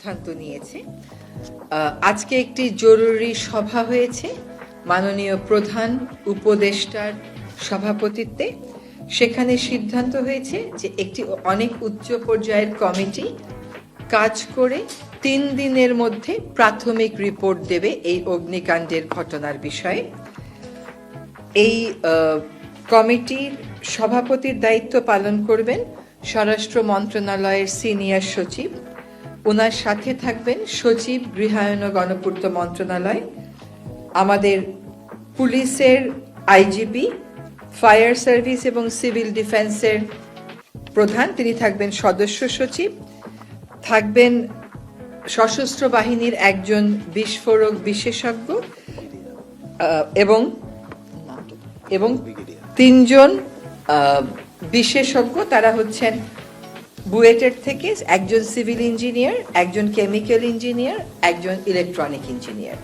সিদ্ধান্ত নিয়েছে। আজকে একটি জরুরি সভা হয়েছে মাননীয় প্রধান উপদেষ্টার সভাপতিত্বে। সেখানে সিদ্ধান্ত হয়েছে যে একটি অনেক উচ্চ পর্যায়ের কমিটি কাজ করে 3 দিনের মধ্যে প্রাথমিক রিপোর্ট দেবে এই অগ্নিকাণ্ডের ঘটনার বিষয়ে। এই কমিটির সভাপতির দায়িত্ব পালন করবেন স্বরাষ্ট্র মন্ত্রণালয়ের সিনিয়র সচিব। ওনার সাথে থাকবেন সচিব গৃহায়ন ও গণপূর্ত মন্ত্রণালয়, আমাদের পুলিশের আইজিপি, ফায়ার সার্ভিস এবং সিভিল ডিফেন্সের প্রধান, তিনি থাকবেন সদস্য সচিব, থাকবেন সশস্ত্র বাহিনীর একজন বিস্ফোরক বিশেষজ্ঞ এবং 3জন বিশেষজ্ঞ। তারা হচ্ছেন বুয়েটের থেকে একজন সিভিল ইঞ্জিনিয়ার, একজন কেমিক্যাল ইঞ্জিনিয়ার, একজন ইলেকট্রনিক ইঞ্জিনিয়ার।